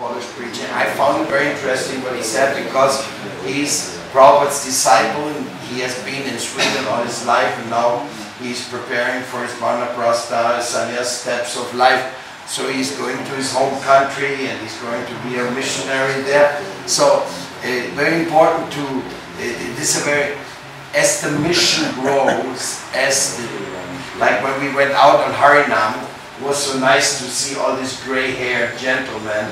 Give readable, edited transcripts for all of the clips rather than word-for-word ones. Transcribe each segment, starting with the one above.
Polish preacher. I found it very interesting what he said, because he's Prabhupada's disciple and he has been in Sweden all his life, and now he's preparing for his Vanaprastha, sannyas steps of life. So he's going to his home country and he's going to be a missionary there. So very important to, this is a very, as the mission grows, like when we went out on Harinam, it was so nice to see all these gray-haired gentlemen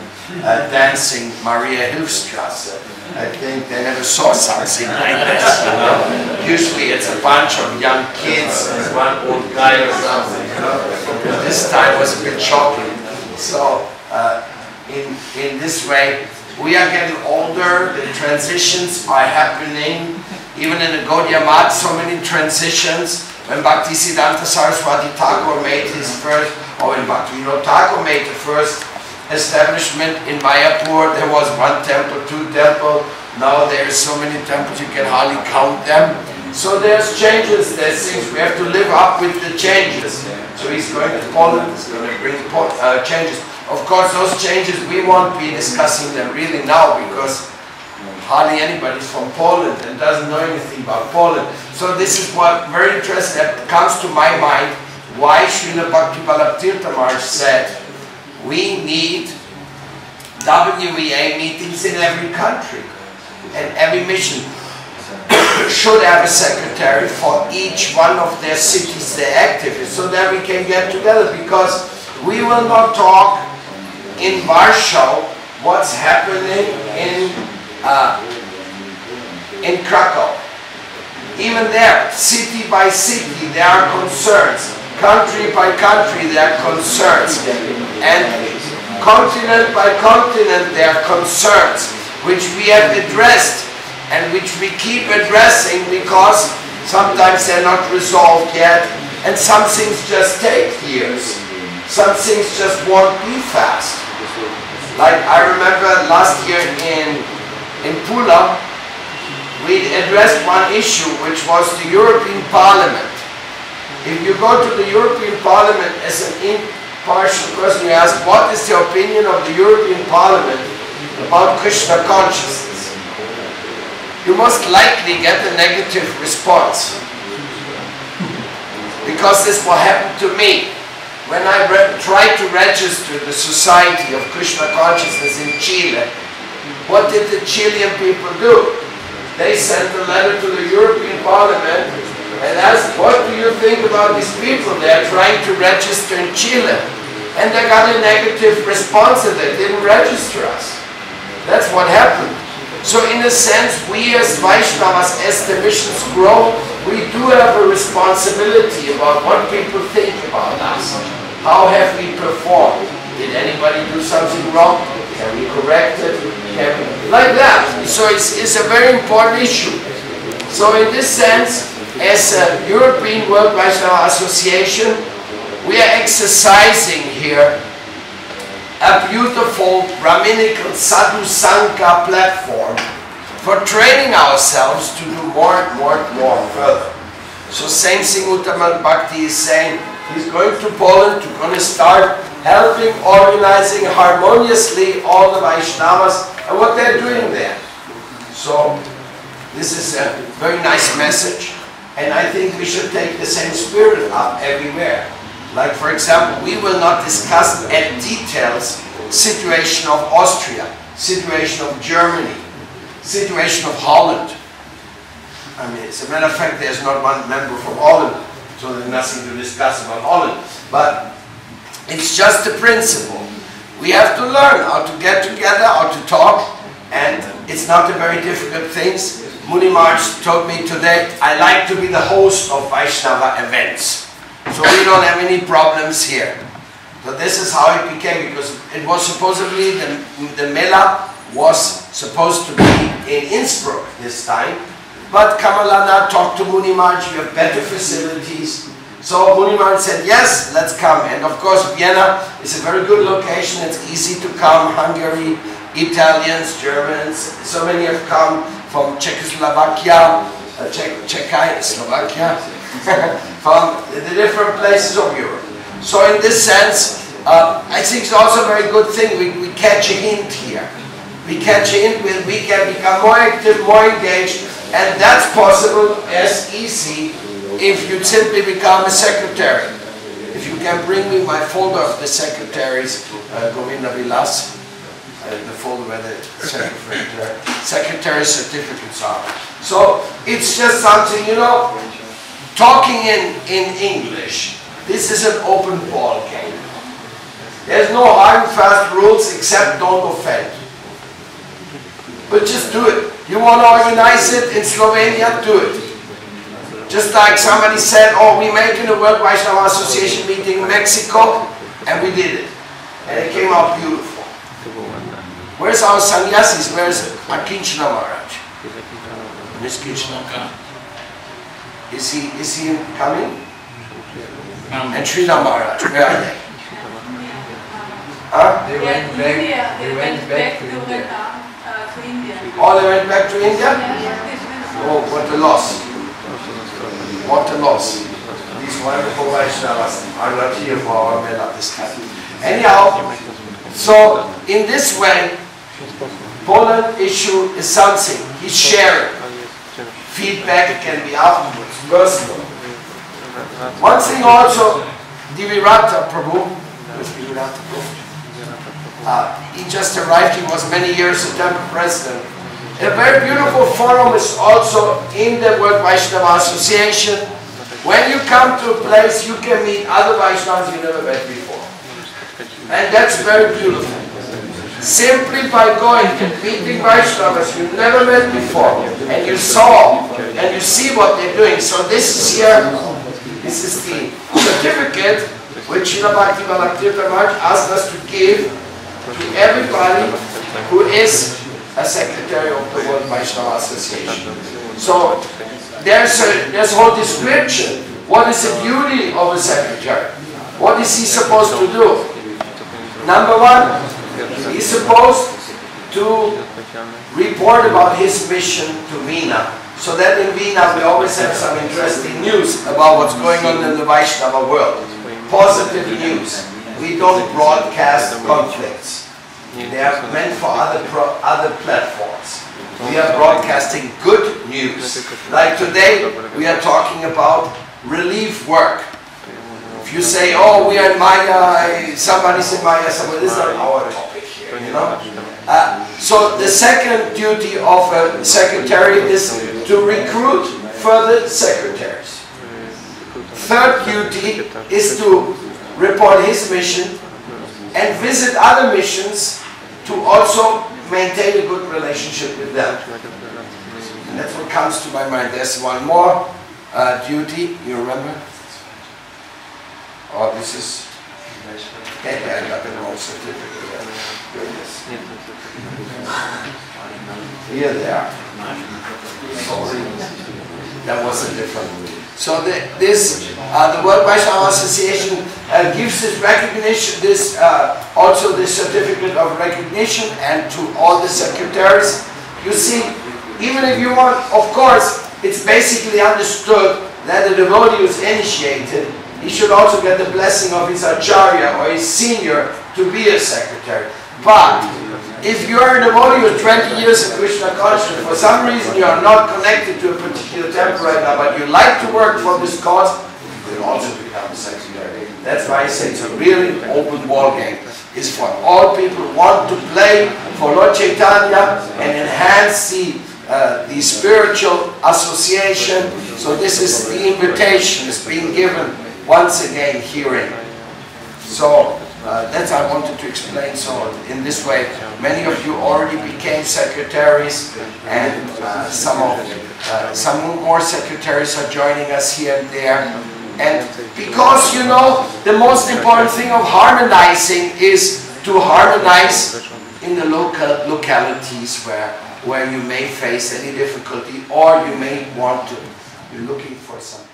dancing Maria Hilfstrasse. I think they never saw something like this, you know. Usually it's a bunch of young kids and one old guy or something, you know. This time was a bit shocking. So in this way, we are getting older, the transitions are happening. Even in the Gaudiya Math, so many transitions. When Bhaktisiddhanta Saraswati Thakur made his first, or when Bhaktivinoda Thakur made the first establishment in Mayapur, there was 1 temple, 2 temples. Now there's so many temples you can hardly count them. So there's changes, there's things, we have to live up with the changes. So he's going to Poland, he's going to bring changes. Of course those changes, we won't be discussing them really now, because hardly anybody's from Poland and doesn't know anything about Poland. So this is what very interesting, that comes to my mind, why Srila Bhakti Vallabh Tirtha Maharaj said, we need WVA meetings in every country, and every mission should have a secretary for each one of their cities they're active in, so that we can get together, because we will not talk in Warsaw what's happening in Krakow. Even there, city by city, there are concerns. Country by country, there are concerns. And continent by continent, there are concerns which we have addressed and which we keep addressing, because sometimes they're not resolved yet, and some things just take years. Some things just won't be fast. Like I remember last year in Pula, we addressed one issue, which was the European Parliament. If you go to the European Parliament as an impartial person, you ask, what is the opinion of the European Parliament about Krishna consciousness? You most likely get a negative response. Because this will happen to me. When I tried to register the Society of Krishna Consciousness in Chile, what did the Chilean people do? They sent a letter to the European Parliament and asked, what do you think about these people? They are trying to register in Chile. And they got a negative response and they didn't register us. That's what happened. So in a sense, we as Vaishnavas, as the missions grow, we do have a responsibility about what people think about us. How have we performed? Did anybody do something wrong? Can we correct it? Like that. So it's a very important issue. So in this sense, as a European World Vaishnava Association, we are exercising here a beautiful Brahminical Sadhu Sangha platform for training ourselves to do more and more and more further. So same thing Uttamal Bhakti is saying, he's going to Poland, he's going to start helping, organizing harmoniously all the Vaishnavas and what they're doing there. So this is a very nice message, and I think we should take the same spirit up everywhere. Like for example, we will not discuss at details situation of Austria, situation of Germany, situation of Holland. I mean, as a matter of fact, there's not one member from Holland, so there's nothing to discuss about Holland. But it's just the principle. We have to learn how to get together, how to talk, and it's not a very difficult thing. Muni Maharaj told me today, I like to be the host of Vaishnava events. So we don't have any problems here. So this is how it became, because it was supposedly, the Mela was supposed to be in Innsbruck this time. But Kamalana talked to Muni Maharaj, we have better facilities. So Muni Maharaj said, yes, let's come. And of course Vienna is a very good location, it's easy to come. Hungary, Italians, Germans, so many have come from Czechoslovakia, Slovakia, from the different places of Europe. So in this sense, I think it's also a very good thing. We catch a hint here. We catch a hint when we can become more active, more engaged, and that's possible as easy if you simply become a secretary. If you can bring me my folder of the secretaries, Govinda Vilas, the folder where the secretary certificates are. So it's just something, you know, talking in English. This is an open ball game. There's no hard and fast rules except don't offend. But just do it. You want to organize it in Slovenia, do it. Just like somebody said, oh, we're making a World Vaishnava Association meeting in Mexico, and we did it. And it came out beautiful. Where's our sannyasis? Where's Akinchana Maharaj? Miss Kinchana. Is he coming? And Srila Maharaj, where are they? Huh? They went back to India. Oh, they went back to India? Oh, what a loss. What a loss. These wonderful Vaishnavas are not here for our Mela this time. Anyhow, so in this way, Poland issue is something. He's sharing. Feedback can be afterwards, personal. One thing also, Divirata Prabhu, he just arrived, he was many years a temple president. A very beautiful forum is also in the World Vaishnava Association. When you come to a place, you can meet other Vaishnavas you never met before. And that's very beautiful. Simply by going and meeting Vaishnavas you never met before, and you saw, and you see what they're doing. So this is here, this is the certificate which Srila Bhakti Balakrishna Maharaj asked us to give to everybody who is a secretary of the World Vaishnava Association. So there's a whole description. What is the duty of a secretary? What is he supposed to do? Number one, he's supposed to report about his mission to Vienna. So that in Vienna we always have some interesting news about what's going on in the Vaishnava world. Positive news. We don't broadcast conflicts. They are meant for other platforms. We are broadcasting good news. Like today, we are talking about relief work. If you say, oh, we are in Maya, somebody's in Maya, somebody, this is not our topic here, you know. So the second duty of a secretary is to recruit further secretaries. Third duty is to report his mission and visit other missions to also maintain a good relationship with them. And that's what comes to my mind. There's one more duty, you remember? Oh, this is... I got the wrong certificate. Goodness. Here they are. Sorry. That was a different one. So the World Vaishnava Association gives this recognition, also this certificate of recognition, and to all the secretaries. You see, even if you want, of course, it's basically understood that the devotee who is initiated, he should also get the blessing of his acharya or his senior to be a secretary. But if you are a devotee with 20 years of Krishna consciousness, for some reason you are not connected to a particular temple right now, but you like to work for this cause, you will also become a secretary. That's why I say it's a really open ball game. It's for all people who want to play for Lord Chaitanya and enhance the spiritual association. So this is the invitation is being given once again herein. So that's I wanted to explain. So in this way, many of you already became secretaries, and some more secretaries are joining us here and there. And because, you know, the most important thing of harmonizing is to harmonize in the localities where you may face any difficulty, or you may want to. You're looking for something.